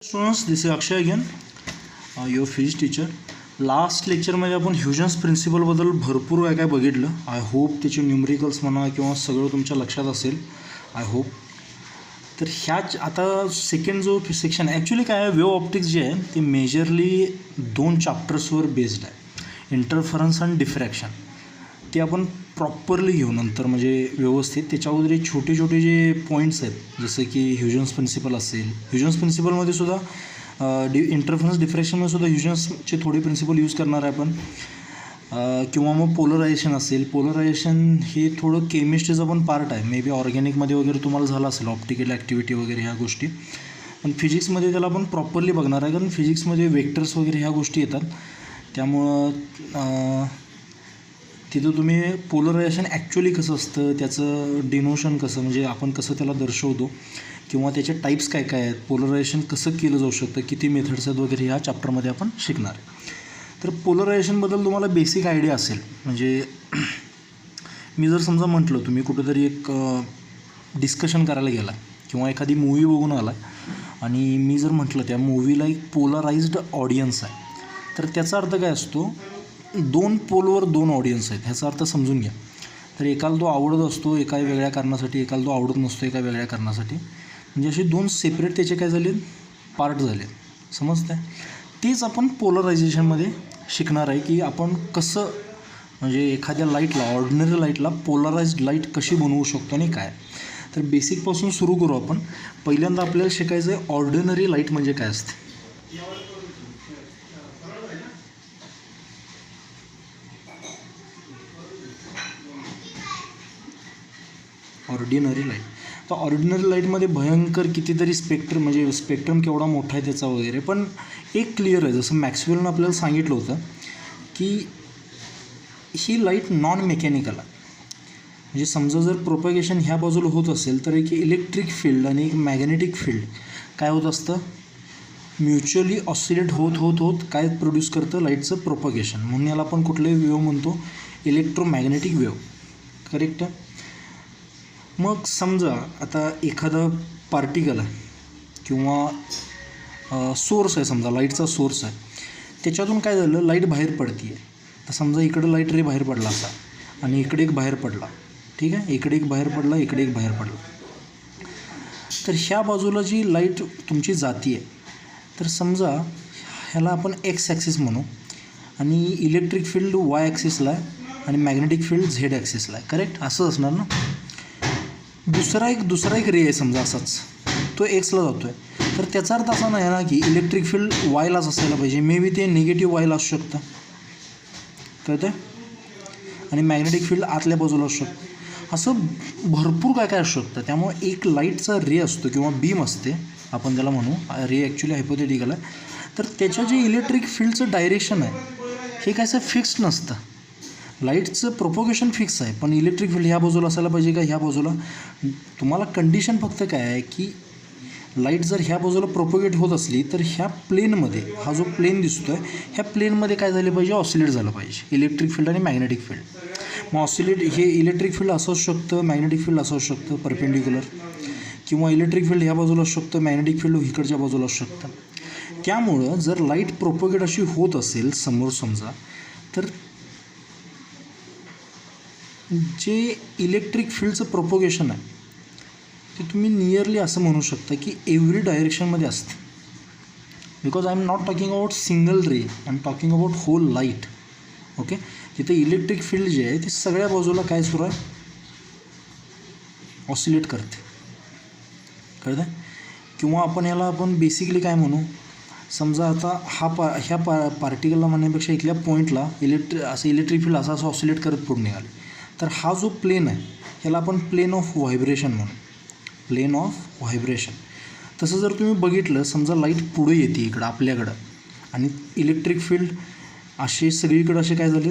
Students, this is Akshay again, your physics teacher. Last लेक्चरमध्ये आपण ह्युजन्स प्रिन्सिपलबद्दल भरपूर काय बघितलं. आय होप त्याचे न्यूमरिकल्स म्हणा किंवा सगळं तुमच्या लक्षात असेल, आय होप. तर ह्याच आता सेकंड जो सेक्शन ॲक्च्युली काय आहे, वेव्ह ऑप्टिक्स जे आहे ते मेजरली 2 चॅप्टर्सवर बेस्ड आहे, इंटरफरन्स आणि डिफ्रॅक्शन. ते आपण प्रॉपरली घेऊ नंतर, म्हणजे व्यवस्थित. त्याच्यावर छोटे छोटे जे पॉईंट्स आहेत, जसं की ह्युजन्स प्रिन्सिपल असेल, ह्युजन्स प्रिन्सिपलमध्ये सुद्धा इंटरफरन्स डिफ्रॅक्शनमध्ये सुद्धा ह्युजन्सचे थोडे प्रिन्सिपल यूज करणार आहे आपण. किंवा मग पोलरायझेशन असेल. पोलरायझेशन हे थोडं केमिस्ट्रीचं पण पार्ट आहे, मे बी ऑर्गॅनिकमध्ये वगैरे तुम्हाला झालं असेल, ऑप्टिकल ॲक्टिव्हिटी वगैरे ह्या गोष्टी. पण फिजिक्समध्ये त्याला आपण प्रॉपरली बघणार आहे, कारण फिजिक्समध्ये वेक्टर्स वगैरे ह्या गोष्टी येतात. त्यामुळं तिथं तुम्ही पोलरायझेशन ॲक्च्युली कसं असतं, त्याचं डिनोशन कसं, म्हणजे आपण कसं त्याला दर्शवतो, किंवा त्याचे टाईप्स काय काय आहेत, पोलरायझेशन कसं केलं जाऊ शकतं, किती मेथड्स आहेत वगैरे, ह्या चॅप्टरमध्ये आपण शिकणार आहे. तर पोलरायझेशनबद्दल तुम्हाला बेसिक आयडिया असेल. म्हणजे मी जर समजा म्हटलं, तुम्ही कुठंतरी एक डिस्कशन करायला गेला किंवा एखादी मूवी बघून आला आणि मी जर म्हटलं त्या मूवीला एक पोलराइज्ड ऑडियन्स आहे, तर त्याचा अर्थ काय असतो, 2 पोलवर 2 ऑडियन्स आहेत, ह्याचा अर्थ समजून घ्या. तर एकाला तो आवडत असतो एका वेगळ्या कारणासाठी, एकाला तो आवडत नसतो एका वेगळ्या कारणासाठी. म्हणजे असे 2 सेपरेट त्याचे काय झाले, पार्ट झाले. समजतं आहे? तेच आपण पोलरायझेशनमध्ये शिकणार आहे, की आपण कसं, म्हणजे एखाद्या लाईटला, ऑर्डिनरी लाईटला पोलराइज्ड लाईट कशी बनवू शकतो आणि काय. तर बेसिकपासून सुरू करू आपण. पहिल्यांदा आपल्याला शिकायचं आहे ऑर्डिनरी लाईट म्हणजे काय असते. Ordinary light. तर ऑर्डिनरी लाईटमध्ये भयंकर कितीतरी स्पेक्ट्रम, म्हणजे स्पेक्ट्रम केवढा मोठा आहे त्याचा वगैरे. पण एक क्लिअर आहे, जसं मॅक्सवेलनं आपल्याला सांगितलं होतं की ही लाईट नॉन मेकॅनिकल आहे. म्हणजे समजा जर प्रोपगेशन ह्या बाजूला होत असेल, तर एक इलेक्ट्रिक फील्ड आणि एक मॅग्नेटिक फील्ड काय होत असतं, म्युच्युअली ऑसिलेट होत होत होत काय प्रोड्यूस करतं, लाईटचं प्रोपगेशन. म्हणून याला आपण कुठले वेव्ह म्हणतो, इलेक्ट्रोमॅग्नेटिक वेव्ह. करेक्ट आहे. मग समजा आता एखादा पार्टिकल आहे किंवा सोर्स आहे, समजा लाईटचा सोर्स आहे, त्याच्यातून काय झालं, लाईट बाहेर पडते आहे. तर समजा इकडं लाईट रे बाहेर पडला असा आणि इकडे एक बाहेर पडला, ठीक आहे, इकडे एक बाहेर पडला, इकडे एक बाहेर पडला. तर ह्या बाजूला जी लाईट तुमची जाती आहे, तर समजा ह्याला आपण एक्स ॲक्सिस म्हणू, आणि इलेक्ट्रिक फील्ड वाय ॲक्सिसला आहे आणि मॅग्नेटिक फील्ड झेड ॲक्सिसला आहे. करेक्ट, असं असणार ना. दुसरा एक रे आहे समजा असाच, तो एक्सला जातो आहे, तर त्याचा अर्थ असा नाही ना की इलेक्ट्रिक फील्ड वायलाच असायला पाहिजे. मे बी ते निगेटिव्ह वायला असू शकतं, कळतं आहे, आणि मॅग्नेटिक फील्ड आतल्या बाजूला असू शकतं. असं भरपूर काय काय असू शकतं. त्यामुळे एक लाईटचा रे असतो किंवा बीम असते, आपण त्याला म्हणू, रे ॲक्च्युली हायपोथेटिकल आहे. तर त्याच्या जे इलेक्ट्रिक फील्डचं डायरेक्शन आहे हे काय असं फिक्स्ड नसतं. लाईटचं प्रोपोगेशन फिक्स आहे, पण इलेक्ट्रिक फील्ड ह्या बाजूला असायला पाहिजे का ह्या बाजूला. तुम्हाला कंडिशन फक्त काय आहे की लाईट जर ह्या बाजूला प्रोपोगेट होत असली, तर ह्या प्लेनमध्ये, हा जो प्लेन दिसतो आहे, ह्या प्लेनमध्ये काय झालं पाहिजे, ऑसिलेट झालं पाहिजे इलेक्ट्रिक फील्ड आणि मॅग्नेटिक फील्ड. मग ऑसिलेट हे इलेक्ट्रिक फील्ड असं असू शकतं, मॅग्नेटिक फील्ड असं असू शकतं परपेंडिक्युलर, किंवा इलेक्ट्रिक फील्ड ह्या बाजूला असू शकतं, मॅग्नेटिक फील्ड इकडच्या बाजूला असू शकतं. त्यामुळं जर लाईट प्रोपोगेट अशी होत असेल समोर समजा, तर जे इलेक्ट्रिक फील्डचं प्रोपोगेशन आहे ते तुम्ही नियरली असं म्हणू शकता की एव्हरी डायरेक्शनमध्ये असते. Because I am not talking about single ray, I am talking about whole light. Okay, तिथे इलेक्ट्रिक फील्ड जे आहे ते सगळ्या बाजूला काय सुरू आहे, ऑसिलेट करते. कळतं आहे. किंवा आपण बेसिकली काय म्हणू, समजा आता ह्या पार्टिकलला म्हणण्यापेक्षा इथल्या पॉईंटला इलेक्ट्रिक फील्ड असं ऑसिलेट करत पुढे निघाले, तर हा जो प्लेन आहे ह्याला आपण प्लेन ऑफ व्हायब्रेशन म्हणू, प्लेन ऑफ व्हायब्रेशन. तसं जर तुम्ही बघितलं, समजा लाईट पुढे येते इकडं आपल्याकडं आणि इलेक्ट्रिक फील्ड असे सगळीकडं असे काय झाले,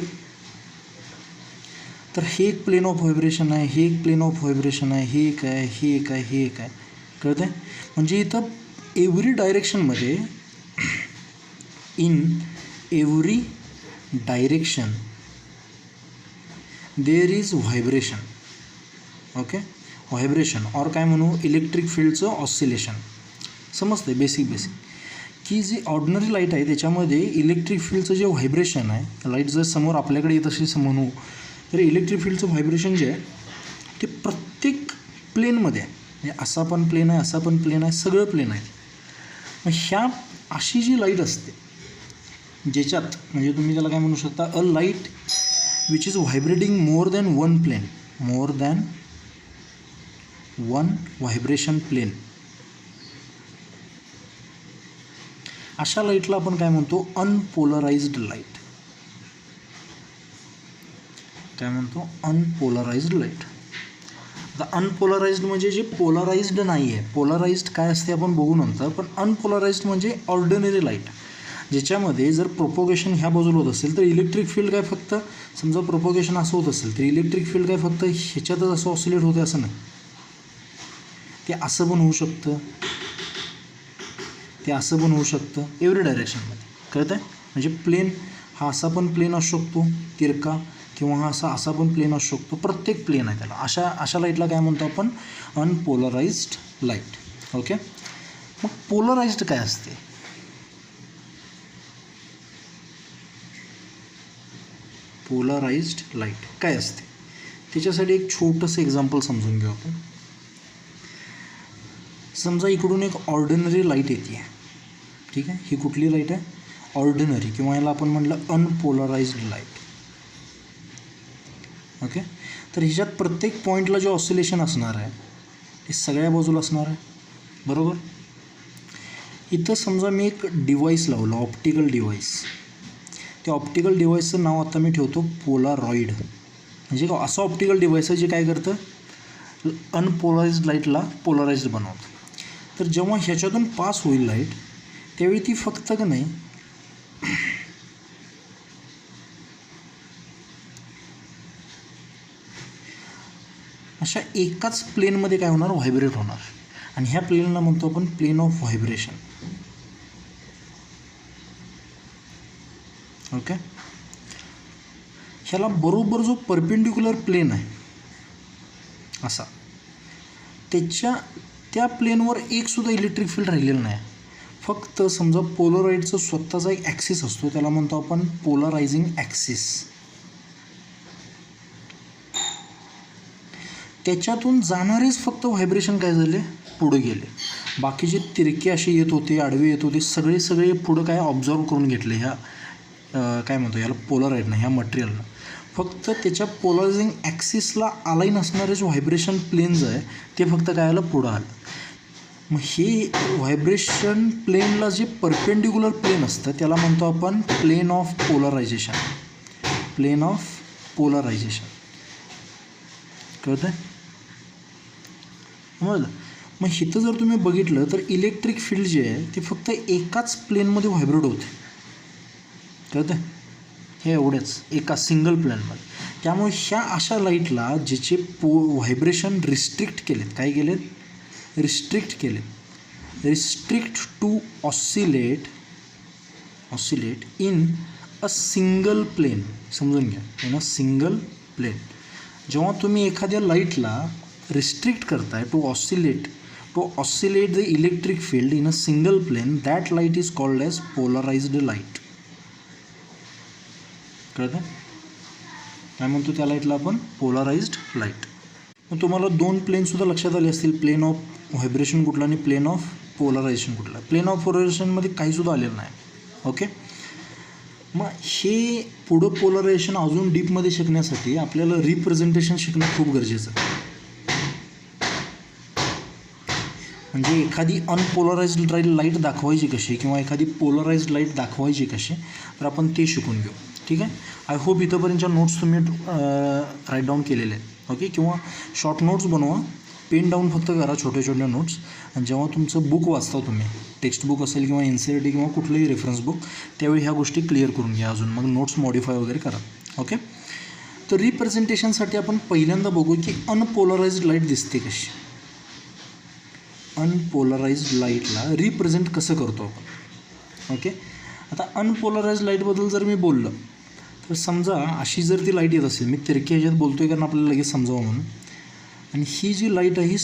तर हे एक प्लेन ऑफ व्हायब्रेशन आहे, हे एक प्लेन ऑफ व्हायब्रेशन आहे, हे एक आहे, हे एक आहे, हे एक आहे. कळतं आहे. म्हणजे इथं एव्हरी डायरेक्शनमध्ये, in every direction there is vibration. Okay, vibration और काय म्हणू, इलेक्ट्रिक फील्डचं ऑसिलेशन. समजते बेसिक. की जी ऑर्डिनरी लाईट आहे त्याच्यामध्ये इलेक्ट्रिक फील्डचं जे व्हायब्रेशन आहे, लाईट जर समोर आपल्याकडे येत असेल म्हणू तर इलेक्ट्रिक फील्डचं व्हायब्रेशन जे आहे ते प्रत्येक प्लेनमध्ये आहे. म्हणजे असा पण प्लेन आहे, असा पण प्लेन आहे, सगळं प्लेन आहे. मग ह्या अशी जी लाईट असते ज्याच्यात म्हणजे तुम्ही त्याला काय म्हणू शकता, a light which is vibrating more than one plane, more than one vibration plane, अशा लाईटला आपण काय म्हणतो, अनपोलराइज्ड लाईट. काय म्हणतो, अनपोलराइज्ड लाईट. आता अनपोलराइज्ड म्हणजे जे पोलराइज्ड नाही आहे. पोलराइज्ड काय असते आपण बघू नंतर, पण अनपोलराइज्ड म्हणजे ऑर्डिनरी लाईट ज्याच्यामध्ये जर प्रोपोगेशन ह्या बाजूला होत असेल तर इलेक्ट्रिक फील्ड काय फक्त समजा प्रोपोगेशन असं होत असेल तर इलेक्ट्रिक फील्ड काय फक्त ह्याच्यातच असं ऑसिलेट होते असं नाही, ते असं पण होऊ शकतं, ते असं पण होऊ शकतं, एव्हरी डायरेक्शनमध्ये. कळतं आहे? म्हणजे प्लेन हा असा पण प्लेन असू शकतो तिरका, किंवा हा असा पण प्लेन असू शकतो, प्रत्येक प्लेन आहे त्याला. अशा लाईटला काय म्हणतो आपण, अनपोलराइज्ड लाईट. ओके. मग पोलराइज्ड काय असते, पोलराइज्ड लाईट काय असते त्याच्यासाठी एक छोटंसं एक्झाम्पल समजून घेऊ आपण. समजा इकडून एक ऑर्डिनरी लाईट येते, ठीक आहे. ही कुठली लाईट आहे, ऑर्डिनरी, किंवा याला आपण म्हटलं अनपोलराइज्ड लाईट. ओके. तर ह्याच्यात प्रत्येक पॉईंटला जे ऑसिलेशन असणार आहे ते सगळ्या बाजूला असणार आहे, बरोबर. इथं समजा मी एक डिव्हाइस लावलं, ऑप्टिकल डिव्हाइस. त्या ऑप्टिकल डिव्हाइसचं नाव आता मी ठेवतो पोलारॉइड. म्हणजे असं ऑप्टिकल डिव्हाइस आहे जे काय करतं, अनपोलराइज्ड लाईटला पोलराइज्ड बनवतं. तर जेव्हा ह्याच्यातून पास होईल लाईट त्यावेळी ती फक्त का नाही अशा एकाच प्लेनमध्ये काय होणार, व्हायब्रेट होणार. आणि ह्या प्लेनला म्हणतो आपण प्लेन ऑफ व्हायब्रेशन. ओके. ह्याला बरोबर जो परपेंडिक्युलर प्लेन आहे असा, त्या प्लेनवर एकसुद्धा इलेक्ट्रिक फील्ड राहिलेलं नाही. फक्त समजा पोलराइडचं स्वतःचा एक ॲक्सिस असतो, त्याला म्हणतो आपण पोलरायझिंग ॲक्सिस. त्याच्यातून जाणारेच फक्त व्हायब्रेशन काय झाले, पुढे गेले. बाकीचे तिरके असे येत होते, आडवे येत होते, सगळे पुढं काय ऑब्झर्व करून घेतले ह्या काय म्हणतो याला, पोलराइडनं, ह्या मटेरियलनं. फक्त त्याच्या पोलरायझिंग ॲक्सिसला अलाईन असणारे जे व्हायब्रेशन प्लेन्स आहे ते फक्त काय आलं, पुढं आलं. मग हे व्हायब्रेशन प्लेनला जे परपेंडिक्युलर प्लेन असतं त्याला म्हणतो आपण plane of polarisation, plane of polarisation. कळतं आहे? समजलं. मग इथं जर तुम्ही बघितलं तर इलेक्ट्रिक फील्ड जे आहे ते फक्त एकाच प्लेनमध्ये व्हायब्रेट होते. कळतं आहे? हे एवढेच एका सिंगल प्लेनमध्ये. त्यामुळे ह्या अशा लाईटला ज्याचे व्हायब्रेशन रिस्ट्रिक्ट केलेत, काय केलेत, रिस्ट्रिक्ट केलेत, restrict to oscillate in a single plane. समजून घ्या, इन अ सिंगल प्लेन. जेव्हा तुम्ही एखाद्या लाईटला रिस्ट्रिक्ट करताय to oscillate the electric field in a single plane, that light is called as polarised light. कळतं? काय म्हणतो त्या लाईटला आपण, पोलराइज्ड लाईट. मग तुम्हाला दोन प्लेनसुद्धा लक्षात आले असतील, प्लेन ऑफ व्हायब्रेशन कुठला आणि प्लेन ऑफ पोलरायझेशन कुठला. प्लेन ऑफ पोलरायझेशनमध्ये काहीसुद्धा आलेलं नाही. ओके. मग हे पुढं पोलरायझेशन अजून डीपमध्ये शिकण्यासाठी आपल्याला रिप्रेझेंटेशन शिकणं खूप गरजेचं आहे. म्हणजे एखादी अनपोलराइज्ड लाईट दाखवायची कशी किंवा एखादी पोलराइज्ड लाईट दाखवायची कशी, तर आपण ते शिकून घेऊ. ठीक आहे. आय होप इथंपर्यंतच्या नोट्स तुम्ही राईट डाऊन केलेले आहेत. ओके. किंवा शॉर्ट नोट्स बनवा, पेन डाऊन फक्त करा, छोट्या छोट्या नोट्स. आणि जेव्हा तुमचं बुक वाचता तुम्ही, टेक्स्ट बुक असेल किंवा NCERT किंवा कुठलंही रेफरन्स बुक, त्यावेळी ह्या गोष्टी क्लिअर करून घ्या अजून, मग नोट्स मॉडिफाय वगैरे करा. ओके. तर रिप्रेझेंटेशनसाठी आपण पहिल्यांदा बघू की अनपोलराइज्ड लाईट दिसते कशी. अनपोलराइज्ड लाईटला रिप्रेझेंट कसं करतो आपण. ओके. आता अनपोलराइज्ड लाईटबद्दल जर मी बोललं तर समजा अशी जर ती लाईट येत असेल, मी तिरकी ह्याच्यात बोलतो आहे कारण आपल्याला लगेच समजावं म्हणून, आणि ही जी लाईट आहे ही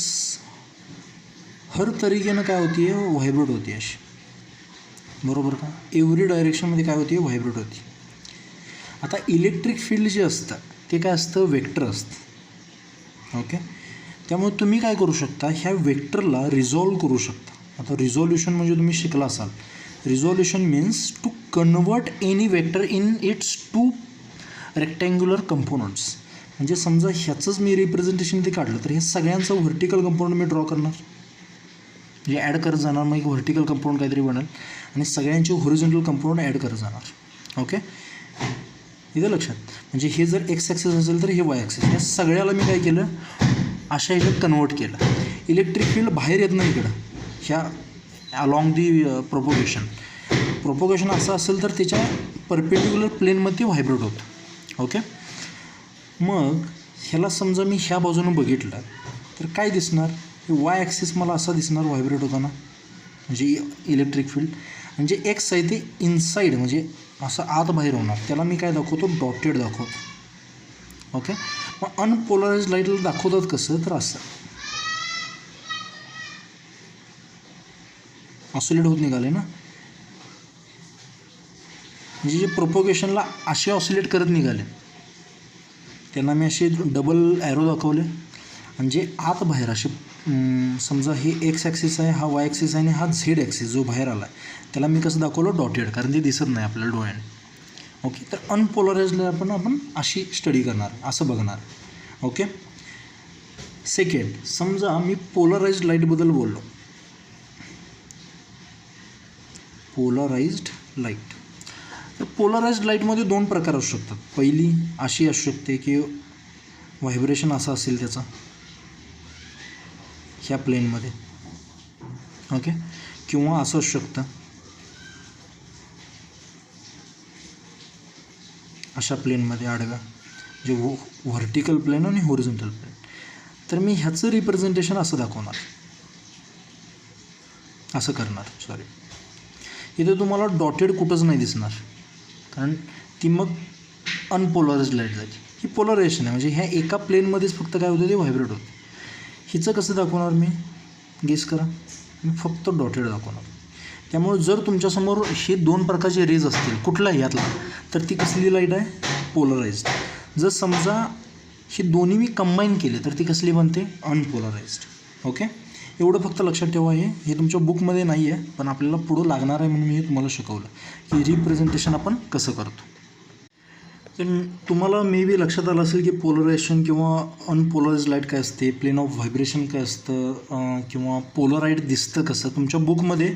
हर तरीकेनं काय होती आहे, व्हायब्रेट होती अशी. बरोबर का? एव्हरी डायरेक्शनमध्ये काय होती? व्हायब्रेट होती. आता इलेक्ट्रिक फील्ड जे असतं ते काय असतं? वेक्टर असतं. ओके, त्यामुळे तुम्ही काय करू शकता? ह्या वेक्टरला रिझॉल्व करू शकता. आता रिझॉल्युशन म्हणजे तुम्ही शिकला असाल, resolution means to convert any vector in its two rectangular components. म्हणजे समजा ह्याचंच मी रिप्रेझेंटेशन ते काढलं तर हे सगळ्यांचं व्हर्टिकल कंपाऊंड मी ड्रॉ करणार, म्हणजे ॲड करत जाणार. मग एक व्हर्टिकल कंपाऊंड काहीतरी बनेल आणि सगळ्यांचे हॉरिझॉन्टल कंपाऊंड ॲड करत जाणार. ओके, इथं लक्षात. म्हणजे हे जर एक्स ॲक्सिस असेल तर हे वाय ॲक्सिस, या सगळ्याला मी काय केलं? अशा ह्याच्यात कन्वर्ट केलं. इलेक्ट्रिक फील्ड बाहेर येत नाही इकडं ह्या अलॉंग दी प्रोपोगेशन असं असेल तर त्याच्या परपेंडिक्युलर प्लेनमध्ये व्हायब्रेट होतं. ओके, मग ह्याला समजा मी ह्या बाजूनं बघितलं तर काय दिसणार? हे वाय ॲक्सिस मला असा दिसणार व्हायब्रेट होताना, म्हणजे इलेक्ट्रिक फील्ड. म्हणजे एक्स आहे ते इनसाईड म्हणजे असं आत बाहेर होणार, त्याला मी काय दाखवतो? डॉटेड दाखवतो. ओके, मग अनपोलराइज्ड लाईटला दाखवतात कसं? तर असं ऑसिलेट होत निघाले ना, म्हणजे जे प्रोपोगेशनला असे ऑसिलेट करत निघाले त्यांना मी असे डबल ॲरो दाखवले. आणि जे आत बाहेर असे समजा हे एक्स ॲक्सिस आहे, हा वाय ॲक्सिस आहे आणि हा झेड ॲक्सिस जो बाहेर आला आहे त्याला मी कसं दाखवलं? डॉटेड, कारण ते दिसत नाही आपल्याला डोळ्याने. ओके, तर अनपोलराइज्डला आपण अशी स्टडी करणार, असं बघणार. ओके, सेकंड, समजा मी पोलराइज्ड लाईटबद्दल बोललो. पोलराइज्ड लाईट, तर पोलराइज्ड लाईटमध्ये दोन प्रकार असू शकतात. पहिली अशी असू शकते की व्हायब्रेशन असं असेल त्याचा ह्या प्लेनमध्ये. ओके, किंवा असं असू शकतं अशा प्लेनमध्ये आडव्या, जे व्हर्टिकल प्लेन आणि हॉरिझॉन्टल प्लेन. तर मी ह्याचं रिप्रेझेंटेशन असं दाखवणार, असं करणार. सॉरी, इथे तुम्हाला डॉटेड कुठंच नाही दिसणार, कारण ती मग अनपोलराइज्ड लाईट जायची. ही पोलरायझेशन आहे, म्हणजे ह्या एका प्लेनमध्येच फक्त काय होतं? ते व्हायब्रेट होतं. हिचं कसं दाखवणार मी? गेस करा. मी फक्त डॉटेड दाखवणार. त्यामुळे जर तुमच्यासमोर हे दोन प्रकारचे रेज असतील कुठलाही यातला, तर ती कसली लाईट आहे? पोलराइज्ड. जर समजा हे दोन्ही मी कंबाईन केले तर ती कसली बनते? अनपोलराइज्ड. ओके, एवढं फक्त लक्षात ठेवा. हे तुमच्या बुकमध्ये नाही आहे, पण आपल्याला पुढं लागणार आहे म्हणून मी हे तुम्हाला शिकवलं की रिप्रेझेंटेशन आपण कसं करतो. तर तुम्हाला मे बी लक्षात आलं असेल की पोलरायझेशन किंवा अनपोलराइज्ड लाईट काय असते, प्लेन ऑफ व्हायब्रेशन काय असतं, किंवा पोलराईड दिसतं कसं. तुमच्या बुकमध्ये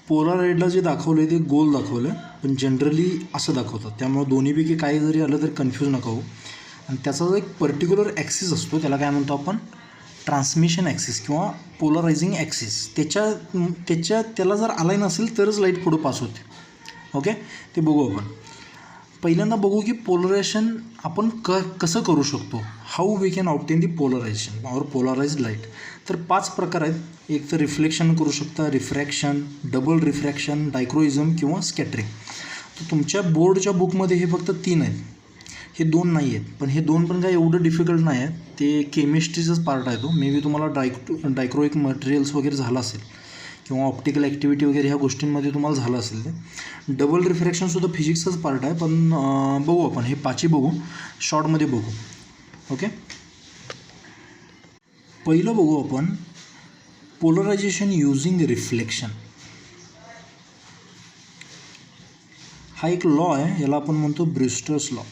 पोलराईडला जे दाखवलं आहे ते गोल दाखवलं, पण जनरली असं दाखवतात. त्यामुळे दोन्हीपैकी काही जरी आलं तर कन्फ्यूज नका हो. आणि त्याचा जो एक पर्टिक्युलर ॲक्सिस असतो त्याला काय म्हणतो आपण? ट्रान्समिशन ॲक्सिस किंवा पोलरायझिंग ॲक्सिस. त्याला जर अलाईन असेल तरच लाईट पुढं पास होते. ओके, ते बघू आपण. पहिल्यांदा बघू की पोलरायझेशन आपण कसं करू शकतो. How we can obtain the polarisation or polarised light. तर 5 प्रकार आहेत. एक तर रिफ्लेक्शन करू शकता, रिफ्रॅक्शन, डबल रिफ्रॅक्शन, डायक्रोइझम किंवा स्कॅटरिंग. तर तुमच्या बोर्डच्या बुकमध्ये हे फक्त 3 आहेत, हे 2 नाही आहेत. पण हे 2 पण काय एवढं डिफिकल्ट नाही आहे, ते केमिस्ट्रीचाच पार्ट आहे तो. मे बी तुम्हाला डायक्रोइक मटेरियल्स वगैरे झालं असेल किंवा ऑप्टिकल ॲक्टिव्हिटी वगैरे ह्या गोष्टींमध्ये तुम्हाला झालं असेल. ते डबल रिफ्रॅक्शनसुद्धा फिजिक्सचाच पार्ट आहे, पण बघू आपण हे 5 बघू, शॉर्टमध्ये बघू. ओके, पहिलं बघू आपण पोलरायझेशन युजिंग रिफ्लेक्शन. हा एक लॉ आहे, याला आपण म्हणतो ब्रुस्टर्स लॉ.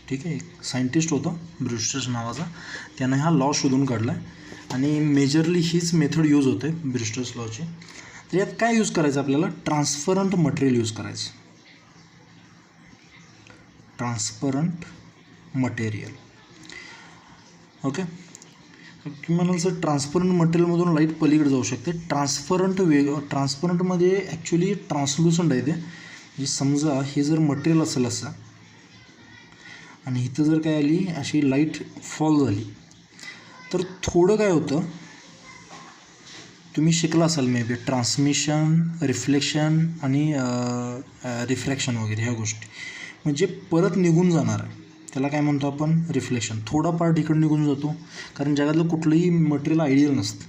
ठीक आहे, एक सायंटिस्ट होता ब्रुस्टर्स नावाचा, त्यानं हा लॉ शोधून काढला आहे आणि मेजरली हीच मेथड यूज होते ब्रुस्टर्स लॉची. तर यात काय यूज करायचं आपल्याला? ट्रान्सपरंट मटेरियल यूज करायचं. Transparent material. ओके, तुम्ही म्हणाल सर ट्रान्सपरंट मटेरियलमधून लाईट पलीकडे जाऊ शकते. ट्रान्सपरंटमध्ये ॲक्च्युली ट्रान्सलुसंट आहे ते. म्हणजे समजा हे जर मटेरियल असेल असं आणि इथं जर काय आली अशी लाईट फॉल झाली तर थोडं काय होतं, तुम्ही शिकला असाल मे बी ट्रान्समिशन, रिफ्लेक्शन आणि रिफ्रॅक्शन वगैरे ह्या गोष्टी. म्हणजे परत निघून जाणार आहे त्याला काय म्हणतो आपण? रिफ्लेक्शन. थोडा पार्ट इकडे निघून जातो, कारण जगातलं कुठलंही मटेरियल आयडियल नसतं.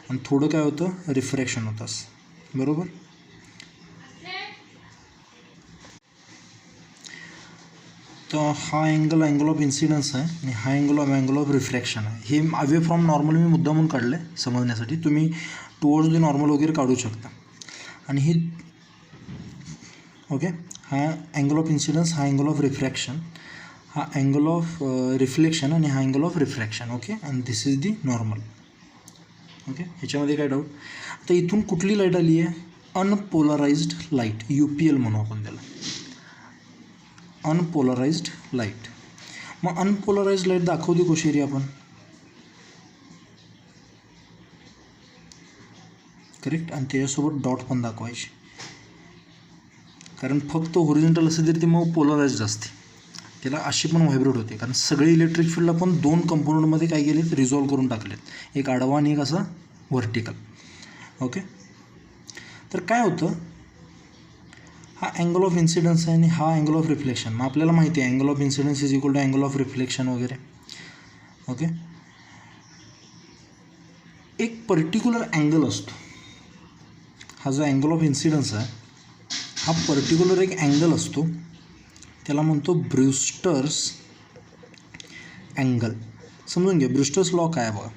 आणि थोडं काय होतं रिफ्रॅक्शन होतं असं, बरोबर. तर हा अँगल ऑफ इन्सिडन्स आहे आणि हा अँगल ऑफ रिफ्रॅक्शन आहे. हे अवे फ्रॉम नॉर्मल मी मुद्दामून काढलं आहे समजण्यासाठी. तुम्ही टुवर्ड्स द नॉर्मल वगैरे काढू शकता. आणि ही ओके, हा अँगल ऑफ इन्सिडन्स, हा अँगल ऑफ रिफ्रॅक्शन, हा अँगल ऑफ रिफ्लेक्शन आणि हा अँगल ऑफ रिफ्रॅक्शन. ओके, आणि दिस इज दी नॉर्मल. ओके, ह्याच्यामध्ये काय डाऊट. आता इथून कुठली लाईट आली आहे, अनपोलराइज्ड लाईट, UPL म्हणू आपण त्याला, अनपोलराइज्ड लाईट. मग अनपोलराइज्ड लाईट दाखवते कशी रे आपण, करेक्ट. आणि त्याच्यासोबत डॉट पण दाखवायचे, कारण फक्त होरिझॉन्टल असेल तर ती मग पोलराइज्ड असते, त्याला अशी पण व्हायब्रेट होते. कारण सगळे इलेक्ट्रिक फील्ड आपण 2 कंपोनंटमध्ये काय केलेत, रिझॉल्व करून टाकलेत, एक आडवा आणि एक असा व्हर्टिकल. ओके, तर काय होतं, हा अँगल ऑफ इन्सिडन्स आहे आणि हा अँगल ऑफ रिफ्लेक्शन. मग आपल्याला माहिती आहे angle of incidence is equal to angle of reflection वगैरे. ओके, एक पर्टिक्युलर अँगल असतो, हा जो अँगल ऑफ इन्सिडन्स आहे हा पर्टिक्युलर एक अँगल असतो, त्याला म्हणतो ब्रूस्टर्स अँगल. समजून घ्या ब्रूस्टर्स लॉ काय आहे बघा.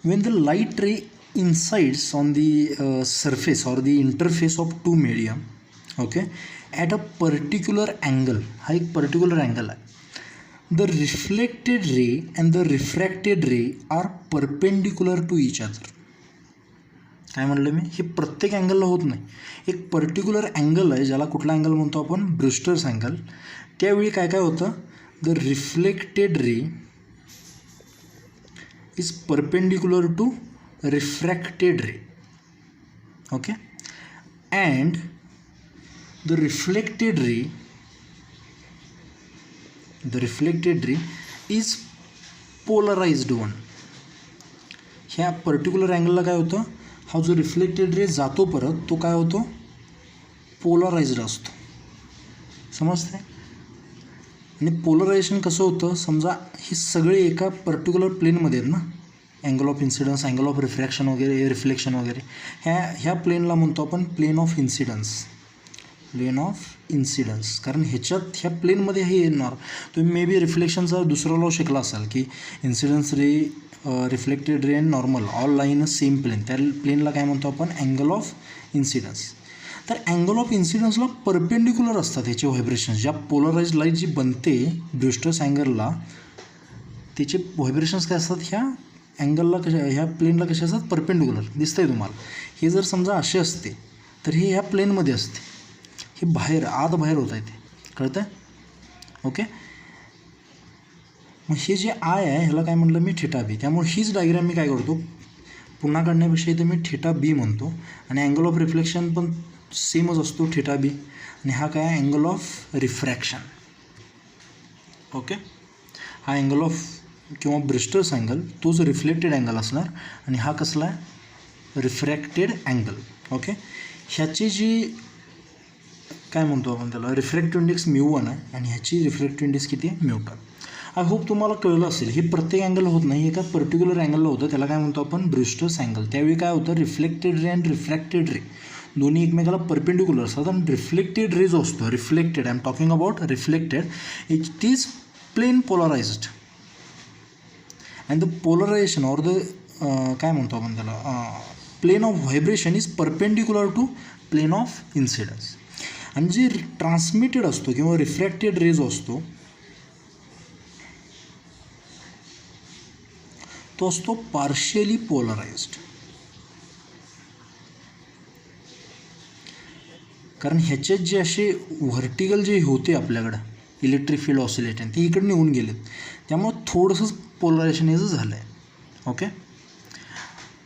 When the light ray incides on the surface or the interface of two medium, okay, at a particular angle, हा एक पर्टिक्युलर अँगल आहे. The reflected ray and the refracted ray are perpendicular to each other. काय म्हणलं मी, हे प्रत्येक अँगलला होत नाही. एक पर्टिक्युलर अँगल आहे ज्याला कुठला अँगल म्हणतो आपण, ब्रूस्टर्स अँगल. त्यावेळी काय काय होतं, the reflected ray is perpendicular to refracted ray. Okay, and the reflected ray is polarised one. ह्या पर्टिक्युलर अँगलला काय होतं, हा जो रिफ्लेक्टेड रे जातो परत तो काय होतो, पोलराइज्ड असतो. समजते. आणि पोलरायझेशन कसं होतं, समजा हे सगळे एका पर्टिक्युलर प्लेनमध्ये आहेत ना, angle of incidence, angle of refraction वगैरे, रिफ्लेक्शन वगैरे, ह्या प्लेनला म्हणतो आपण प्लेन ऑफ इन्सिडन्स. कारण ह्या प्लेनमध्ये हे येणार. तुम्ही मे बी रिफ्लेक्शनचा दुसरा लॉ शिकला असाल की incidence ray, reflected ray and normal all line in same plane. त्या प्लेनला काय म्हणतो आपण, अँगल ऑफ इन्सिडन्स. तर अँगल ऑफ इन्सिडन्सला परपेंडिक्युलर असतात ह्याचे व्हायब्रेशन्स. ज्या पोलराइज्ड लाईट जी बनते ब्रूस्टर्स अँगलला, त्याचे व्हायब्रेशन्स काय असतात, ह्या अँगलला ह्या प्लेनला कसे असतात, परपेंडिक्युलर. दिसतंय तुम्हाला. हे जर समजा असे असते तर हे ह्या प्लेनमध्ये असते, हे बाहेर होत आहे, ते कळतं आहे. ओके, मग हे जे आय आहे ह्याला काय म्हटलं मी, थिटा बी. त्यामुळे हीच डायग्राम मी काय करतो, पुन्हा काढण्यापेक्षा इथे मी थिटा बी म्हणतो. आणि अँगल ऑफ रिफ्लेक्शन पण सेमच असतो, थिटा बी. आणि हा काय, अँगल ऑफ रिफ्रॅक्शन. ओके, हा अँगल ऑफ किंवा ब्रूस्टर्स अँगल तो जो रिफ्लेक्टेड अँगल असणार, आणि हा कसला आहे, रिफ्रॅक्टेड अँगल. ओके, ह्याची जी काय म्हणतो आपण त्याला, रिफ्रॅक्टिव्ह इंडेक्स μ1 आहे आणि ह्याची रिफ्रॅक्टिव्ह इंडेक्स किती आहे, μ2. आय होप तुम्हाला कळलं असेल. हे प्रत्येक अँगल होत नाही, एका पर्टिक्युलर अँगलला होतं, त्याला काय म्हणतो आपण, ब्रूस्टर्स अँगल. त्यावेळी काय होतं, reflected ray and refracted ray दोन्ही एकमेकाला परपेंडिक्युलर असतात. आणि रिफ्लेक्टेड रे जो असतो, reflected, I am talking about reflected, it is plane polarised. And the polarisation or the काय म्हणतो आपण त्याला, plane of vibration is perpendicular to plane of incidence. आणि जे ट्रान्समिटेड असतो किंवा रिफ्रॅक्टेड रे जो असतो तो असतो पार्शियली पोलराइज्ड. कारण ह्याच्यात जे असे व्हर्टिकल जे होते आपल्याकडं इलेक्ट्रिक फील्ड ऑसिलेटर, ते इकडे निघून गेलेत, त्यामुळे थोडंसं पोलरायझेशन याचं झालं आहे. ओके,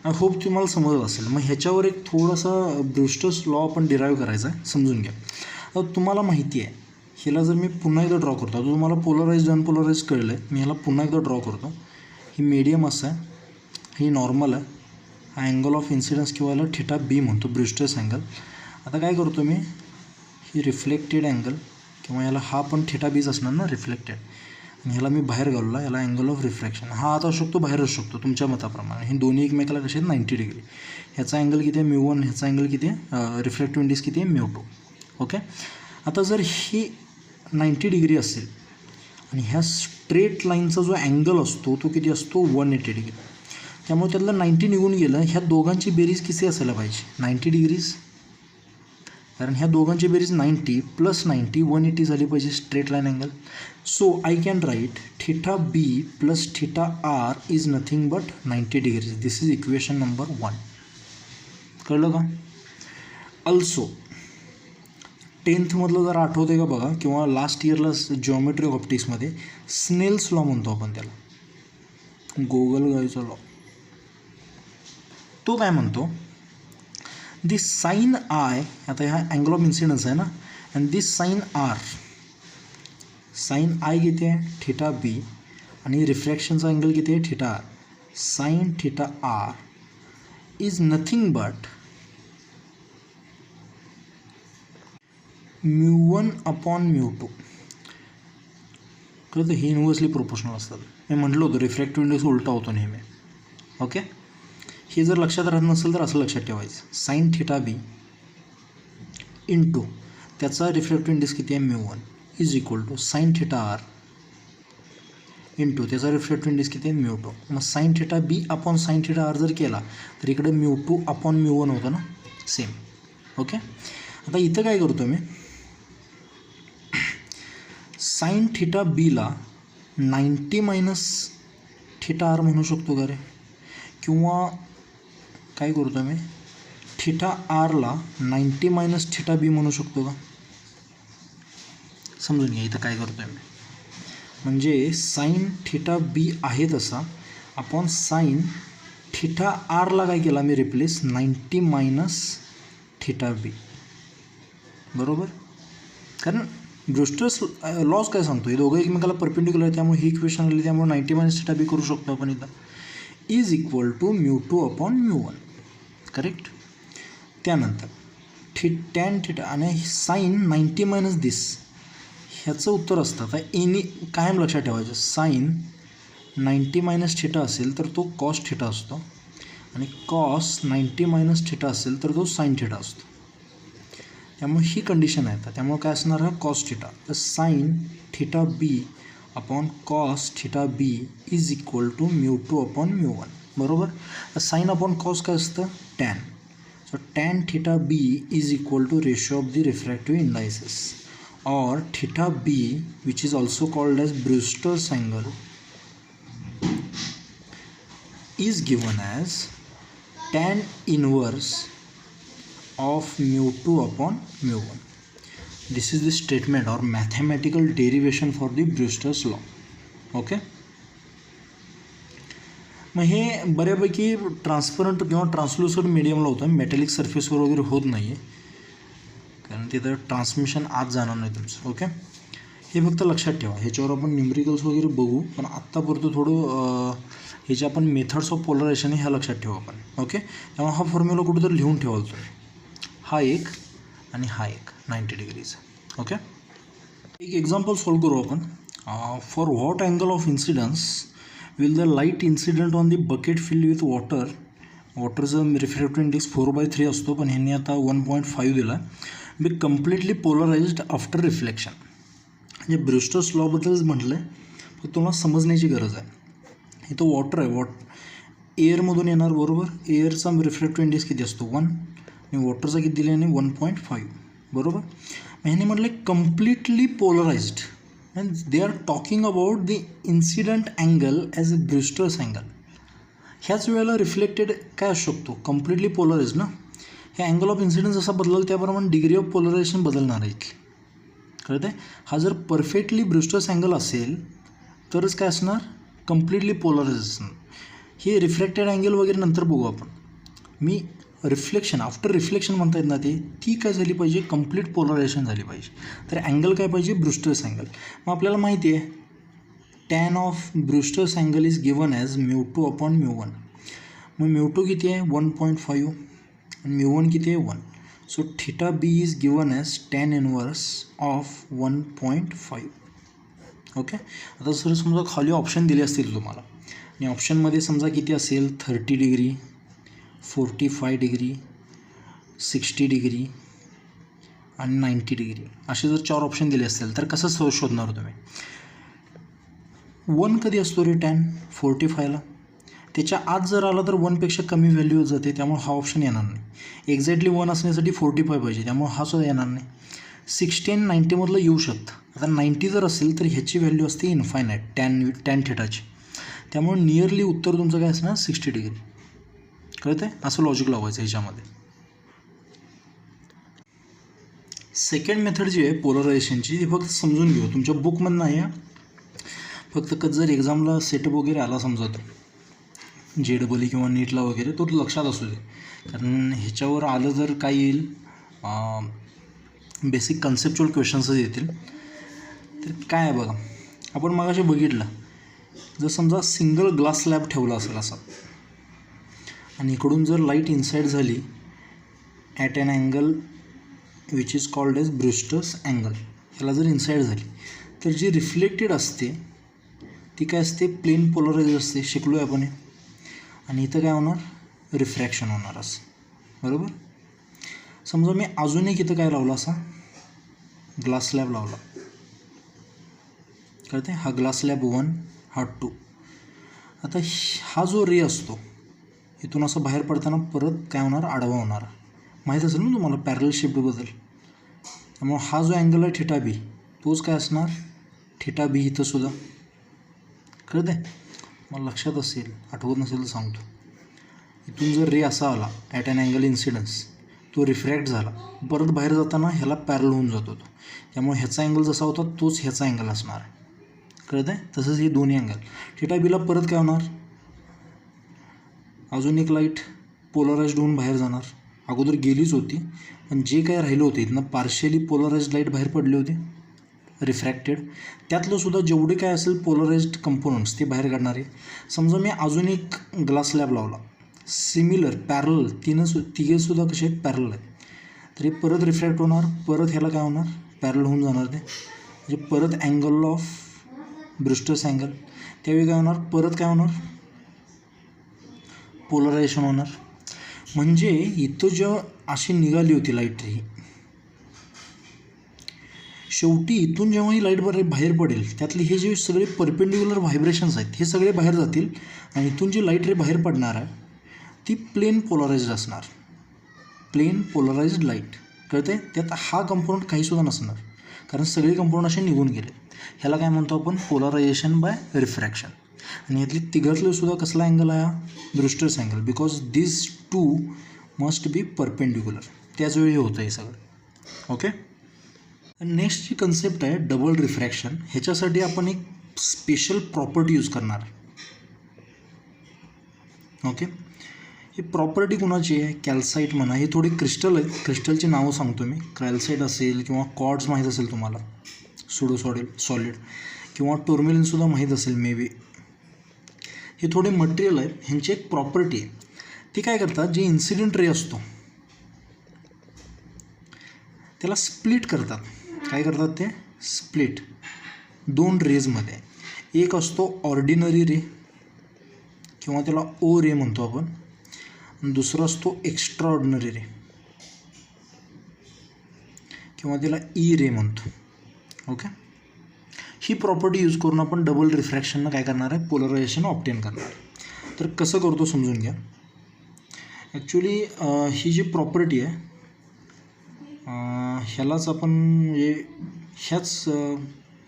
आय होप तुम्हाला समजत असेल. मग ह्याच्यावर एक थोडासा ब्रूस्टर्स लॉ आपण डिराईव्ह करायचा आहे, समजून घ्या. आता तुम्हाला माहिती आहे, ह्याला जर मी पुन्हा एकदा ड्रॉ करतो, आता तुम्हाला पोलराइज्ड अनपोलराइज्ड कळलं आहे, मी ह्याला पुन्हा एकदा ड्रॉ करतो. ही मीडियम असं आहे, ही नॉर्मल आहे, हा अँगल ऑफ इन्सिडन्स किंवा याला थिटा बी म्हणतो, ब्रूस्टर्स अँगल. आता काय करतो मी, ही रिफ्लेक्टेड अँगल किंवा याला हा पण थिटा बीच असणार ना, रिफ्लेक्टेड. ह्याला मी बाहेर घालवला, याला अँगल ऑफ रिफ्रॅक्शन हा आता असू शकतो, बाहेर असू शकतो तुमच्या मताप्रमाणे. हे दोन्ही एकमेकाला कसे आहेत 90 डिग्री. ह्याचा अँगल किती आहे μ1, ह्याचा अँगल किती आहे रिफ्रॅक्टिव्ह इंडेक्स किती आहे μ2. ओके. आता जर ही 90 डिग्री असेल आणि ह्या स्ट्रेट लाईनचा जो अँगल असतो तो किती असतो 180 डिग्री. त्यामुळे त्यातलं 90 निघून गेलं. ह्या दोघांची बेरीज किती असायला पाहिजे 90 डिग्रीज, कारण ह्या दोघांची बेरीज 90 + 90 180 झाली पाहिजे straight line angle. So I can write θB + θR is nothing but 90 degrees. This is equation number 1. कळलं का? अल्सो 10thमधलं जर आठवते का बघा, किंवा लास्ट इयरला जिओमेट्री ऑप्टिक्समध्ये स्नेल्स लॉ म्हणतो आपण त्याला, गोगल गायचा लॉ. तो काय म्हणतो, दी साईन आय, आता ह्या अँगल ऑफ इन्सिडन्स आहे ना, and this sine are, sine I किती आहे θB आणि रिफ्रॅक्शनचा अँगल किती आहे θR. Sine θR is nothing but μ1/μ2. कळतं, हे इन्व्हर्सली प्रोपोर्शनल असतात. मी म्हटलं होतं रिफ्रॅक्टिव्ह इंडेक्स उलटा होतो नेहमी. ओके. हे जर लक्षात राहत नसेल तर असं लक्षात ठेवायचं, साईन θB इंटू त्याचा रिफ्रॅक्टिव्ह इंडेक्स किती आहे μ1 is equal to sine θR into त्याचा रिफ्रॅक्टिव्ह इंडेक्स किती आहे μ2. मग साईन θB साईन θR जर केला तर इकडे μ2/μ1 होतं ना, सेम. ओके. आता इथं काय करतो मी, साईन θBला 90 - θR म्हणू शकतो का रे, किंवा काय करतो मी θRला 90 - θB म्हणू शकतो का. समजून घ्या इथं काय करतो आहे मी, म्हणजे साईन θB आहे तसा आपण साईन θRला काय केला मी रिप्लेस 90 - θB. बरोबर. कारण ब्रुस्टर्स लॉज काय सांगतो, हे दोघं एकमेकाला परपेंडिक्युलर आहे, त्यामुळे ही इक्वेशन आली, त्यामुळे 90 - θB करू शकतो आपण इथं. Is equal to μ2/μ1. करेक्ट. त्यानंतर टॅन θ आणि साईन 90 - दिस, ह्याचं उत्तर असतं. आता एनी कायम लक्षात ठेवायचं, साईन 90 - θ असेल तर तो कॉस θ असतो, आणि कॉस 90 - θ असेल तर तो साईन θ असतो. त्यामुळे ही कंडिशन आहे. त्यामुळे काय असणार हा कॉस θ. तर sine θB cos θB is equal to μ2/μ1. बरोबर. तर साईन कॉस काय असतं tan. So tan θB is equal to ratio of the refractive indices, or θB which is also called as Brewster's angle is given as tan inverse of μ2/μ1. This is the statement or mathematical derivation for the Brewster's law. Okay. मग हे बऱ्यापैकी transparent किंवा ट्रान्सल्युसंट मीडियमला होतं, metallic सरफेसवर वगैरे होत नाही आहे, कारण तिथं ट्रान्समिशन आत जाणार नाही तुमचं. ओके. हे फक्त लक्षात ठेवा. ह्याच्यावर आपण न्यूमरिकल्स वगैरे बघू, पण आत्तापुरतं थोडं ह्याचे आपण मेथड्स ऑफ पोलरायझेशन ह्या लक्षात ठेवू आपण. ओके. त्यामुळे हा फॉर्म्युला कुठेतरी लिहून ठेवाल तुम्ही, हा एक आणि हा एक 90 डिग्रीज. ओके. एक एक्झाम्पल सॉल्व करू आपण. For what angle of incidence will the light incident on the bucket filled with water. वॉटरचं रिफ्रॅक्टिव्ह इंडेक्स 4/3 असतो, पण ह्यांनी आता 1.5 दिला. Be completely polarised after reflection. म्हणजे ब्रुस्टर्स लॉबद्दलच म्हटलं आहे, फक्त तुम्हाला समजण्याची गरज आहे. इथं वॉटर आहे, एअरमधून येणार. बरोबर. एअरचा रिफ्रॅक्टिव्ह इंडेक्स किती असतो 1, आणि वॉटरचा किती दिल्याने 1.5. बरोबर. ह्याने म्हटलं completely polarised, and they are talking about the incident angle as a Brewster's angle. ह्याच वेळेला रिफ्लेक्टेड काय असू शकतो कम्प्लिटली पोलराइज्ड ना. हे अँगल ऑफ इन्सिडन्स जसा बदलल त्याप्रमाणे डिग्री ऑफ पोलरायझेशन बदलणार आहे इथली. कळतं आहे. हा जर परफेक्टली ब्रुस्टर्स अँगल असेल तरच काय असणार कम्प्लिटली पोलरायझेशन. हे रिफ्लेक्टेड अँगल वगैरे नंतर बघू आपण. मी रिफ्लेक्शन आफ्टर रिफ्लेक्शन म्हणता येत ना, ती काय झाली पाहिजे कम्प्लीट पोलरायझेशन झाली पाहिजे. तर अँगल काय पाहिजे ब्रुस्टर्स अँगल. मग आपल्याला माहिती आहे tan of Brewster's angle is given as μ2/μ1. मग μ2 किती आहे 1.5 आणि μ1 किती आहे 1. So θB is given as tan inverse of 1.5. Okay. आता सर समजा खाली ऑप्शन दिले असतील तुम्हाला आणि ऑप्शनमध्ये समजा किती असेल 30 डिग्री, 45 डिग्री, 60 डिग्री आणि 90 डिग्री असे जर 4 ऑप्शन दिले असतील तर कसं शोधणार तुम्ही? 1 कधी असतो रे टॅन 45ला? त्याच्या आत जर आला तर 1पेक्षा कमी व्हॅल्यू जाते, त्यामुळे हा ऑप्शन येणार नाही. एक्झॅक्टली 1 असण्यासाठी 45 पाहिजे, त्यामुळे हा सुद्धा येणार नाही. 60 आणि 90मधलं येऊ शकतं. आता 90 जर असेल तर ह्याची व्हॅल्यू असते इन्फायनाईट टॅन थिटाची, त्यामुळे नियरली उत्तर तुमचं काय असणार 60 डिग्री. कळतं आहे? असं लॉजिक लावायचं ह्याच्यामध्ये. सेकंड मेथड जी आहे पोलरायझेशनची ती फक्त समजून घेऊ, तुमच्या बुकमधनं आहे. फक्त कधी जर एक्झामला सेटअप वगैरे आला समजा तर JEE किंवा नीटला वगैरे तो लक्षात असू दे, कारण ह्याच्यावर आलं जर काय येईल बेसिक कन्सेप्च्युअल क्वेश्चन्सच येतील. तर काय आहे बघा, आपण मगाशी बघितलं जर समजा सिंगल ग्लास स्लॅब ठेवला असेल असा आणि इकडून जर लाईट इनसाईड झाली at an angle which is called as Brewster's angle, ह्याला जर इनसाईड झाली तर जी रिफ्लेक्टेड असते ती काय असते प्लेन पोलराइज असते, शिकलो आहे आपण हे. आणि इथं काय होणार रिफ्रॅक्शन होणार असं, बरोबर. समजा मी अजून एक इथं काय लावला असा ग्लास स्लॅब लावला, कळते? हा ग्लास स्लॅब 1 हा 2. आता हा जो रे असतो इथून असं बाहेर पडताना परत काय होणार आडवा होणार, माहीत असेल ना तुम्हाला पॅरल शिफ्टबद्दल. त्यामुळे हा जो अँगल आहे थिटा बी तोच काय असणार थिटा बी इथं सुद्धा, कळत आहे? मला लक्षात असेल, आठवत नसेल तर सांगतो. इथून जर रे असा आला ॲट ॲन अँगल इन्सिडन्स, तो रिफ्रॅक्ट झाला, परत बाहेर जाताना ह्याला पॅरल होऊन जातो तो, त्यामुळे ह्याचा अँगल जसा होता तोच ह्याचा अँगल असणार आहे, कळत आहे? तसंच हे दोन्ही अँगल थिटा बीला परत काय होणार अजून एक लाईट पोलराइज्ड होऊन बाहेर जाणार, अगोदर गेलीच होती पण जे काय राहिलं होतं इथनं पार्शियली पोलराइज्ड लाईट बाहेर पडली होती रिफ्रॅक्टेड, त्यातलं सुद्धा जेवढे काय असेल पोलराइज्ड कंपोनंट्स ते बाहेर काढणारे. समजा मी अजून एक ग्लास स्लॅब लावला सिमिलर पॅरल, तिघेसुद्धा कसे आहेत पॅरल आहेत, तरी परत रिफ्रॅक्ट होणार, परत ह्याला काय होणार पॅरल होऊन जाणार ते, म्हणजे परत अँगल ऑफ ब्रुस्टर्स अँगल, त्यावेळी काय होणार परत काय होणार पोलरायझेशन होणार. म्हणजे इथं जेव्हा अशी निघाली होती लाईट ही, शेवटी इथून जेव्हा ही लाईट बाहेर पडेल त्यातले हे जे सगळे परपेंडिक्युलर व्हायब्रेशन्स आहेत हे सगळे बाहेर जातील आणि इथून जी लाईट रे बाहेर पडणार आहे ती प्लेन पोलराइज्ड असणार, प्लेन पोलराइज्ड लाईट, कळते? त्यात हा कंपोनंट काहीसुद्धा नसणार कारण सगळे कंपोनंट असे निघून गेले. ह्याला काय म्हणतो आपण पोलरायझेशन बाय रिफ्रॅक्शन. आणि यातली तिघातलं सुद्धा कसला अँगल आहे Brewster's angle, because this two must be perpendicular, त्याच वेळी होतं हे सगळं. ओके. नेक्स्ट जी कन्सेप्ट आहे डबल रिफ्रॅक्शन, ह्याच्यासाठी आपण एक स्पेशल प्रॉपर्टी यूज करणार. ओके. ही प्रॉपर्टी कुणाची आहे कॅल्साईट म्हणा, ही थोडी क्रिस्टल आहे, क्रिस्टलची नावं सांगतो मी. कॅल्साईट असेल किंवा कॉर्ड्स माहीत असेल तुम्हाला, सुडो सॉलिड किंवा टोर्मेलिनसुद्धा माहीत असेल मे बी. हे थोडे मटेरियल आहे, ह्यांची एक प्रॉपर्टी आहे, ती काय करतात जे इन्सिडेंट रे असतो त्याला स्प्लिट करतात. काय करतात ते स्प्लिट 2 रेजमध्ये. एक असतो ऑर्डिनरी रे किंवा त्याला ओ रे म्हणतो आपण, आणि दुसरा असतो एक्स्ट्रा ऑर्डिनरी रे किंवा त्याला ई रे म्हणतो. ओके. ही प्रॉपर्टी यूज करून आपण डबल रिफ्रॅक्शननं काय करणार आहे पोलरायझेशन ऑब्टेन करणार. तर कसं करतो समजून घ्या. ॲक्च्युली ही जी प्रॉपर्टी आहे ह्यालाच आपण म्हणजे ह्याच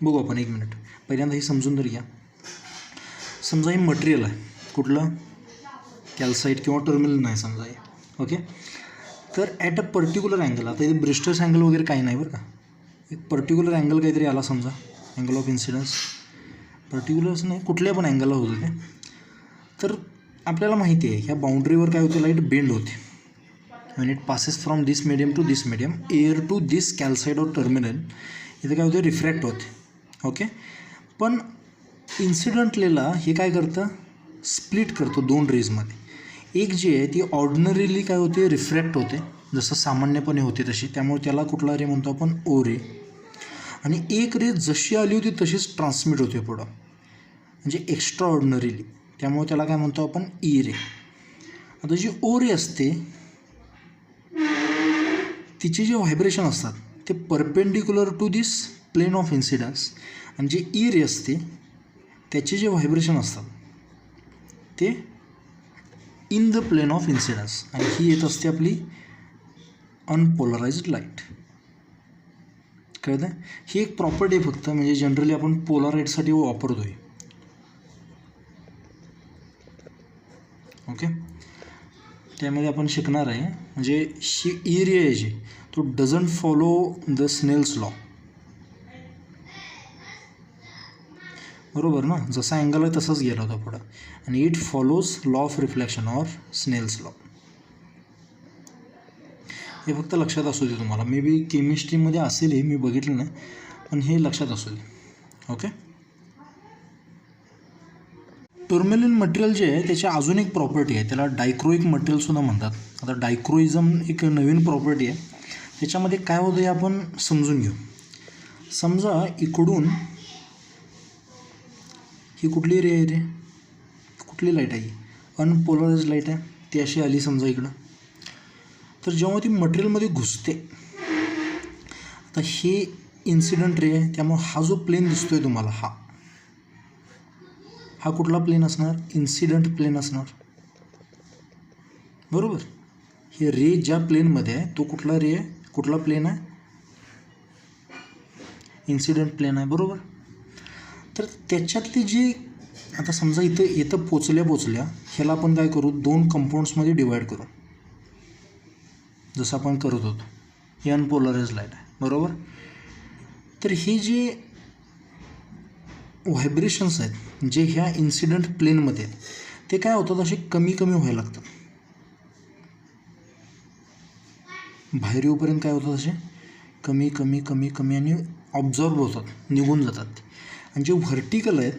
बघू आपण. एक मिनिट, पहिल्यांदा ही समजून तर घ्या. समजा हे मटेरियल आहे कुठलं कॅल्साईट किंवा टर्मिनल नाही समजा हे. ओके. तर ॲट अ पर्टिक्युलर अँगल, आता इथे ब्रिस्टर्स अँगल वगैरे काही नाही बरं का, एक पर्टिक्युलर अँगल काहीतरी आला समजा अँगल ऑफ इन्सिडन्स, पर्टिक्युलर्स नाही कुठल्या पण अँगलला होतं ते. तर आपल्याला माहिती आहे ह्या बाउंड्रीवर काय होते लाईट बेंड होते when it passes from this medium to this medium, air to this calcite or terminal, इथे काय होते रिफ्रॅक्ट होते. ओके. पण इन्सिडंटलेला हे काय करतं स्प्लिट करतो 2 रेजमध्ये. एक जी आहे ती ऑर्डिनरीली काय होते रिफ्रॅक्ट होते जसं सामान्यपणे होते तशी, त्यामुळे त्याला कुठला रे म्हणतो आपण ओ रे. आणि एक रे जशी आली होती तशीच ट्रान्समिट होते पुढं, म्हणजे एक्स्ट्रा ऑर्डिनरीली. त्यामुळे त्याला काय म्हणतो आपण, ई रे. आता जी ओ रे असते तिचे जे व्हायब्रेशन असतात ते perpendicular to this plane of incidence, आणि जे ई रे असते त्याचे जे व्हायब्रेशन असतात ते in the plane of incidence, आणि ही येत असते आपली अनपोलराइज्ड लाईट. कळतं आहे? ही एक प्रॉपर्टी आहे फक्त, म्हणजे जनरली आपण पोलराईडसाठी वापरतो आहे. ओके, त्यामध्ये आपण शिकणार आहे म्हणजे ही ई रे आहे जी तो doesn't follow the Snell's law. बरोबर ना, जसा अँगल आहे तसंच गेला होता पुढं, आणि it follows law of reflection or Snell's law. हे फक्त लक्षात असू दे तुम्हाला. मे बी केमिस्ट्रीमध्ये असेल हे, मी बघितलं नाही, पण हे लक्षात असू दे. ओके, टुर्मेलिन मटेरियल जे आहे त्याची अजून एक प्रॉपर्टी आहे, त्याला डायक्रोइक मटेरियलसुद्धा म्हणतात. आता डायक्रोइझम एक नवीन प्रॉपर्टी आहे. त्याच्यामध्ये काय होतं हे आपण समजून घेऊ. समजा इकडून ही कुठली रे आहे रे, कुठली लाईट आहे, अनपोलराइज्ड लाईट आहे, ती अशी आली समजा इकडं. तर जेव्हा ती मटेरियलमध्ये घुसते, आता हे इन्सिडंट रे आहे, त्यामुळे हा जो प्लेन दिसतो आहे तुम्हाला, हा कुठला प्लेन असणार, इन्सिडंट प्लेन असणार. बरोबर, हे रे ज्या प्लेनमध्ये आहे तो कुठला रे आहे, कुठला प्लेन आहे, इन्सिडंट प्लेन आहे. बरोबर, तर त्याच्यातली जी, आता समजा इथं पोचल्या ह्याला आपण काय करू, 2 कंपाऊंड्समध्ये डिवाईड करू, जसं आपण करत होतो. ही अनपोलराइज्ड लाईट आहे. बरोबर, तर हे जे व्हायब्रेशन्स आहेत जे ह्या इन्सिडंट प्लेनमध्ये आहेत ते काय होतात, असे कमी कमी व्हायला लागतात. बाहेर येऊपर्यंत काय होतात, असे कमी कमी कमी कमी आणि ऑब्झॉर्ब होतात, निघून जातात. आणि जे व्हर्टिकल आहेत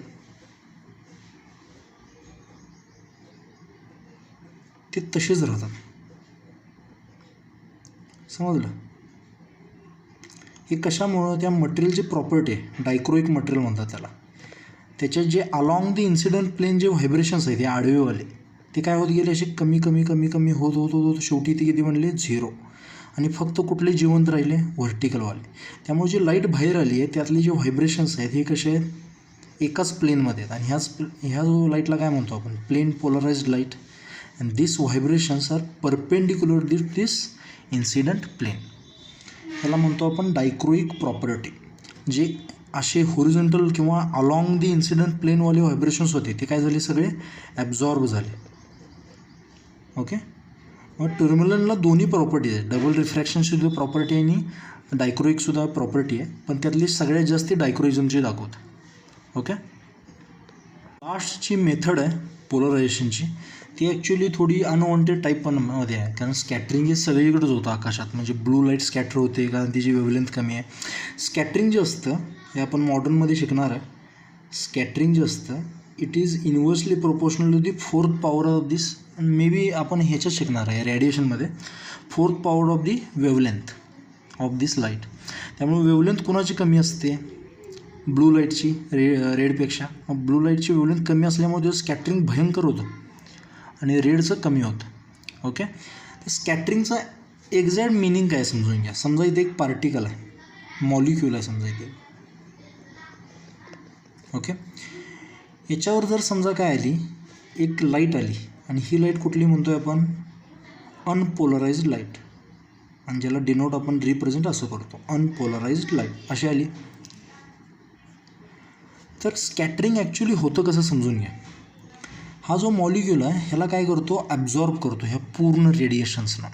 ते तसेच राहतात. समजलं? हे कशामुळं, त्या मटेरियलची प्रॉपर्टी आहे, डायक्रोइक मटेरियल म्हणतात त्याला. त्याच्यात जे अलॉंग द इन्सिडंट प्लेन जे व्हायब्रेशन्स आहेत ते आडवेवाले, ते काय होत गेले, असे कमी कमी कमी कमी होत होत होत शेवटी ते किती बनले, 0. आणि फक्त कुठले जिवंत राहिले, व्हर्टिकलवाले. त्यामुळे जे लाईट बाहेर आली आहे त्यातले जे व्हायब्रेशन्स आहेत हे कसे आहेत, एकाच प्लेनमध्ये आहेत. आणि ह्या जो लाईटला काय म्हणतो आपण, plane polarised light. And this vibrations are perpendicular this incident plane. याला म्हणतो आपण डायक्रोइक प्रॉपर्टी. जे असे होरिझॉन्टल किंवा अलॉंग दी इन्सिडंट प्लेनवाले व्हायब्रेशन्स होते ते काय झाले, सगळे ॲब्झॉर्ब झाले. ओके, मग टुर्मेलिनला दोन्ही प्रॉपर्टी आहेत, डबल रिफ्रॅक्शनसुद्धा प्रॉपर्टी आहे आणि डायक्रोइकसुद्धा प्रॉपर्टी आहे, पण त्यातली सगळ्यात जास्त डायक्रोइझमची दाखवते. ओके, लास्टची मेथड आहे पोलरायझेशनची, ती ॲक्च्युली थोडी अनवॉन्टेड टाईपमध्ये आहे, कारण स्कॅटरिंग हे सगळीकडेच होतं आकाशात, म्हणजे ब्लू लाईट स्कॅटर होते कारण तिची वेव्हलेंथ कमी आहे. स्कॅटरिंग जे असतं हे आपण मॉडर्नमध्ये शिकणार आहे. स्कॅटरिंग जे असतं it is inversely proportional to the 4th power of this, may be आपण ह्याच्यात शिकणार आहे रेडिएशनमध्ये, 4th power of the wavelength of this light. त्यामुळे वेव्हलेंथ कोणाची कमी असते, ब्लू लाईटची रेडपेक्षा. मग ब्लू लाईटची वेव्हलेंथ कमी असल्यामुळे स्कॅटरिंग भयंकर होतं आणि रेडचं कमी होतं. ओके, तर स्कॅटरिंगचा एक्झॅक्ट मिनिंग काय समजून घ्या. समजा इथे एक पार्टिकल आहे, मॉलिक्यूल आहे समजा इथे. ओके, याच्यावर जर समजा काय आली, एक लाईट आली, आणि ही लाईट कुठली म्हणतो आहे आपण, अनपोलराइज्ड लाईट, आणि ज्याला डिनोट आपण रिप्रेझेंट असं करतो, अनपोलराइज्ड लाईट अशी आली. तर स्कॅटरिंग ॲक्च्युली होतं कसं समजून घ्या. हा जो मॉलिक्यूल आहे ह्याला काय करतो, ॲब्झॉर्ब करतो ह्या पूर्ण रेडिएशन्सना.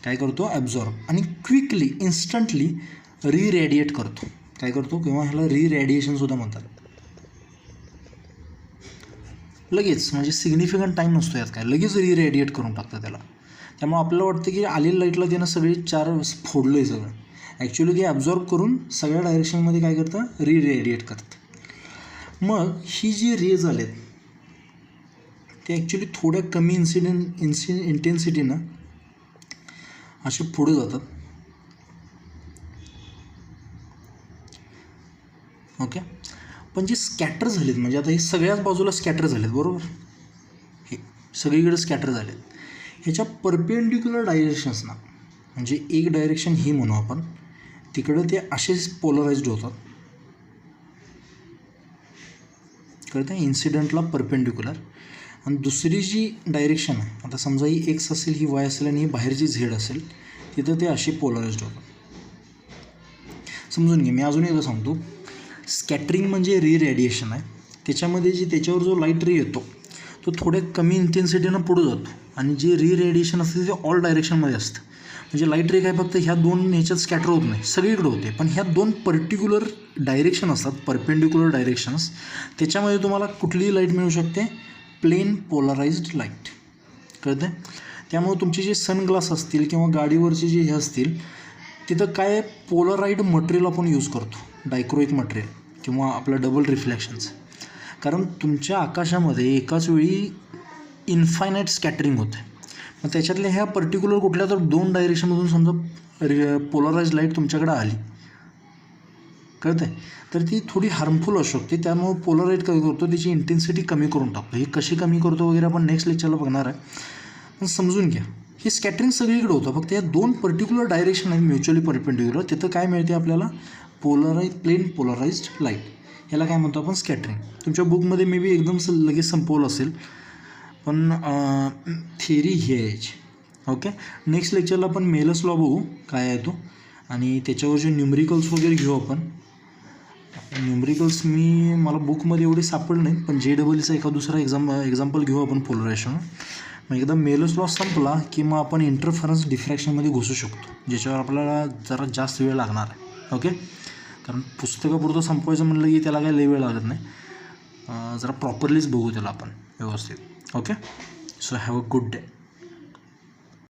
काय करतो, ॲब्झॉर्ब, आणि क्विकली इन्स्टंटली रिरेडिएट करतो. काय करतो, किंवा ह्याला रिरेडिएशनसुद्धा म्हणतात. लगेच, म्हणजे सिग्निफिकंट टाईम नसतो यात, काय लगेच रिरेडिएट करून टाकतं त्याला. त्यामुळे आपल्याला वाटतं की आलेल्या लाईटला त्यानं सगळी 4 फोडलं आहे सगळं. ॲक्च्युली ते ॲब्झॉर्ब करून सगळ्या डायरेक्शनमध्ये काय करतं, रिरेडिएट करतं. मग ही जी रेज आलेत ते ॲक्च्युली थोड्या कमी इंटेन्सिटीनं असे पुढे जातात ओके. पण जे स्कॅटर झालेत म्हणजे आता हे सगळ्याच बाजूला स्कॅटर झालेत बरोबर, हे सगळीकडे स्कॅटर झालेत. ह्याच्या परपेंडिक्युलर डायरेक्शन्सना म्हणजे एक डायरेक्शन ही म्हणू आपण, तिकडं ते असेच पोलराइज्ड होतात, कळतं आहे, इन्सिडेंटला परपेंडिक्युलर. आणि दुसरी जी डायरेक्शन आहे, आता समजा ही एक्स असेल, ही वाय असेल आणि ही बाहेरची झेड असेल, तिथं ते असे पोलराइज्ड होतात. समजून घे. मी अजून एकदा सांगतो. स्कॅटरिंग म्हणजे रेडिएशन आहे. त्याच्यामध्ये त्याच्यावर जो लाईट रे येतो तो थोड्या कमी इंटेन्सिटीनं पुढं जातो आणि जे रेडिएशन असते ते ऑल डायरेक्शनमध्ये असतं. म्हणजे लाईट रे काय फक्त ह्या दोन ह्याच्यात स्कॅटर होत नाही, सगळीकडे होते. पण ह्या दोन पर्टिक्युलर डायरेक्शन असतात, परपेंडिक्युलर डायरेक्शन्स, त्याच्यामध्ये तुम्हाला कुठलीही लाईट मिळू शकते, प्लेन पोलराइज्ड लाईट, कळतं आहे. त्यामुळे तुमचे जे सनग्लास असतील किंवा गाडीवरचे जे हे असतील तिथं काय पोलराइड मटेरियल आपण यूज करतो, डायक्रोइक मटेरियल किंवा आपलं डबल रिफ्लेक्शन्स. कारण तुमच्या आकाशामध्ये एकाच वेळी इन्फायनाईट स्कॅटरिंग होते. मग त्याच्यातल्या ह्या पर्टिक्युलर कुठल्या तर दोन डायरेक्शनमधून समजा पोलराइज लाईट तुमच्याकडे आली, कळतं आहे, तर ती थोडी हार्मफुल असू शकते. त्यामुळे पोलराइड काय करतो, त्याची इंटेन्सिटी कमी करून टाकतो. ही कशी कमी करतो वगैरे आपण नेक्स्ट लेक्चरला बघणार आहे. पण समजून घ्या, हे स्कॅटरिंग सगळीकडे होतं, फक्त या दोन पर्टिक्युलर डायरेक्शन आहेत म्युच्युअली परपेंडिक्युलर, तिथं काय मिळते आपल्याला, प्लेन पोलराइज्ड लाईट. ह्याला काय म्हणतो आपण, स्कॅटरिंग. तुमच्या बुकमध्ये मे बी एकदम लगेच संपवलं असेल, पण थिअरी ही आहे याची. ओके. नेक्स्ट लेक्चरला आपण मेलस लॉ बघू काय आहे तो, आणि त्याच्यावरचे न्यूमरिकल्स वगैरे घेऊ आपण. न्यूमरिकल्स मला बुकमध्ये एवढे सापडलं नाही, पण JEEचा एका दुसरा एक्झाम्पल घेऊ आपण पोलरायझेशन. मग एकदा मेलस लॉ संपला की मग आपण इंटरफरन्स डिफ्रॅक्शनमध्ये घुसू शकतो, ज्याच्यावर आपल्याला जरा जास्त वेळ लागणार आहे. ओके. कारण पुस्तकापुरतं संपवायचं म्हणलं की त्याला काही लई वेळ लागत नाही, जरा प्रॉपरलीच बघू त्याला आपण व्यवस्थित. Okay. So have a good day.